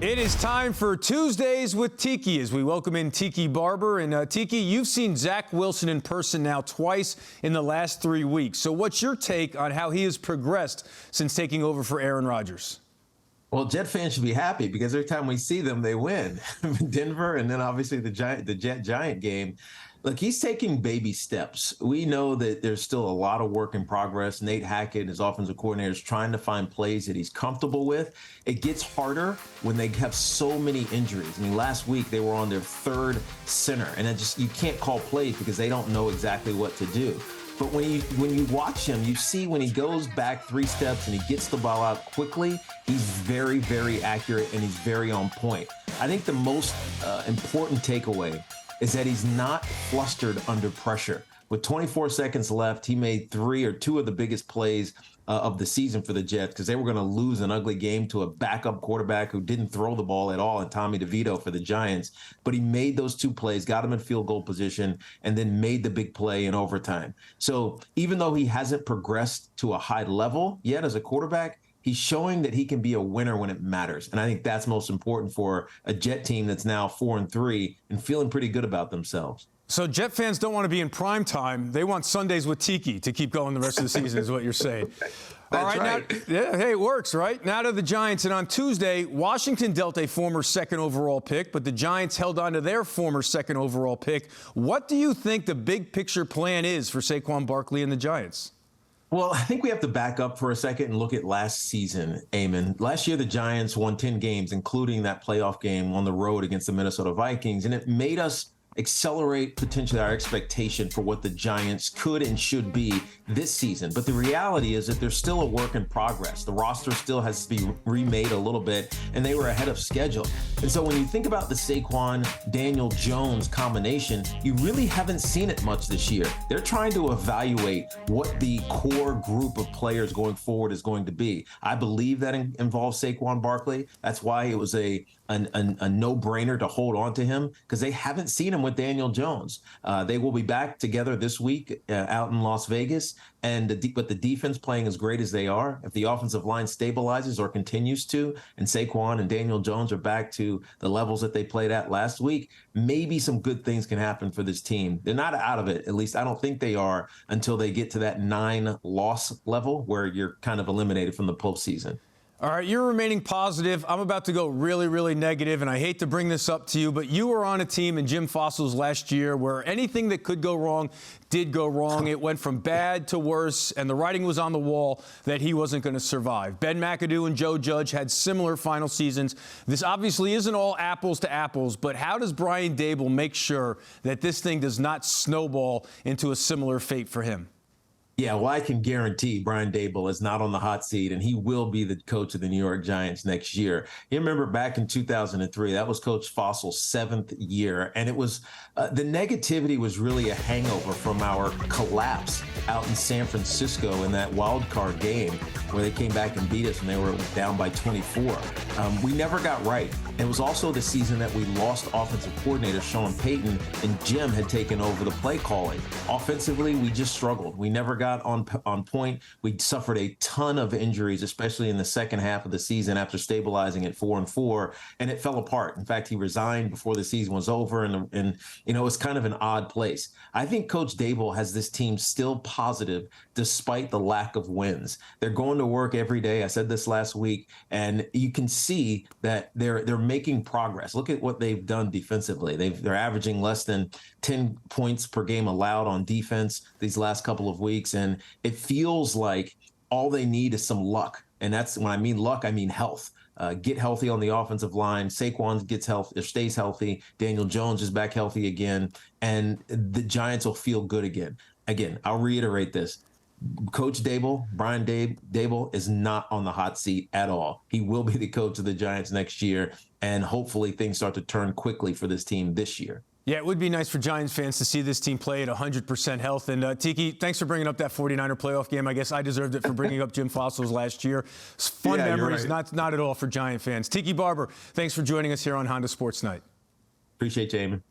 It is time for Tuesdays with Tiki as we welcome in Tiki Barber. And Tiki, you've seen Zach Wilson in person now twice in the last 3 weeks. So what's your take on how he has progressed since taking over for Aaron Rodgers? Well, Jet fans should be happy because every time we see them, they win. Denver and then obviously the Jet-Giant game. Look, he's taking baby steps. We know that there's still a lot of work in progress. Nate Hackett and his offensive coordinator is trying to find plays that he's comfortable with. It gets harder when they have so many injuries. I mean, last week they were on their third center, and you can't call plays because they don't know exactly what to do. But when you watch him, you see when he goes back 3 steps and he gets the ball out quickly, he's very, very accurate and he's very on point. I think the most important takeaway is that he's not flustered under pressure. With 24 seconds left, he made 3 or 2 of the biggest plays of the season for the Jets because they were going to lose an ugly game to a backup quarterback who didn't throw the ball at all, and Tommy DeVito for the Giants. But he made those 2 plays, got him in field goal position, and then made the big play in overtime. So even though he hasn't progressed to a high level yet as a quarterback, he's showing that he can be a winner when it matters. And I think that's most important for a Jet team that's now 4-3 and feeling pretty good about themselves. So Jet fans don't want to be in prime time. They want Sundays with Tiki to keep going the rest of the season is what you're saying. That's all right. right. Now, yeah, hey, it works, right? Now to the Giants. And on Tuesday, Washington dealt a former second overall pick, but the Giants held on to their former second overall pick. What do you think the big picture plan is for Saquon Barkley and the Giants? Well, I think we have to back up for a second and look at last season, Eamon. Last year, the Giants won 10 games, including that playoff game on the road against the Minnesota Vikings, and it made us accelerate potentially our expectation for what the Giants could and should be this season. But the reality is that there's still a work in progress. The roster still has to be remade a little bit, and they were ahead of schedule. And so when you think about the Saquon Daniel Jones combination, you really haven't seen it much this year. They're trying to evaluate what the core group of players going forward is going to be. I believe that involves Saquon Barkley. That's why it was a no-brainer to hold on to him, because they haven't seen him with Daniel Jones. They will be back together this week out in Las Vegas, but the defense playing as great as they are, if the offensive line stabilizes or continues to, and Saquon and Daniel Jones are back to the levels that they played at last week, maybe some good things can happen for this team. They're not out of it. At least I don't think they are until they get to that 9-loss level where you're kind of eliminated from the postseason. All right, you're remaining positive. I'm about to go really, really negative, and I hate to bring this up to you, but you were on a team in Jim Fossil's last year where anything that could go wrong did go wrong. It went from bad to worse, and the writing was on the wall that he wasn't going to survive. Ben McAdoo and Joe Judge had similar final seasons. This obviously isn't all apples to apples, but how does Brian Daboll make sure that this thing does not snowball into a similar fate for him? Yeah, well, I can guarantee Brian Daboll is not on the hot seat, and he will be the coach of the New York Giants next year. You remember back in 2003, that was Coach Fossil's 7th year, and it was the negativity was really a hangover from our collapse out in San Francisco in that wild card game where they came back and beat us, and they were down by 24. We never got right. It was also the season that we lost offensive coordinator Sean Payton, and Jim had taken over the play calling. Offensively, we just struggled. We never got on point. We suffered a ton of injuries, especially in the second half of the season after stabilizing at 4-4, and it fell apart. In fact, he resigned before the season was over, and you know, it's kind of an odd place. I think Coach Daboll has this team still positive despite the lack of wins. They're going to work every day. I said this last week, and you can see that they're making progress. Look at what they've done defensively. They're averaging less than 10 points per game allowed on defense these last couple of weeks, and it feels like all they need is some luck. And that's when I mean luck, I mean health. Get healthy on the offensive line. Saquon gets healthy, or stays healthy. Daniel Jones is back healthy again, and the Giants will feel good again. Again, I'll reiterate this. Coach Daboll, Brian Daboll, is not on the hot seat at all. He will be the coach of the Giants next year, and hopefully things start to turn quickly for this team this year. Yeah, it would be nice for Giants fans to see this team play at 100% health. And Tiki, thanks for bringing up that 49er playoff game. I guess I deserved it for bringing up Jim Fossil's last year. It's fun memories, right. not at all for Giant fans. Tiki Barber, thanks for joining us here on Honda Sports Night. Appreciate you, Eamon.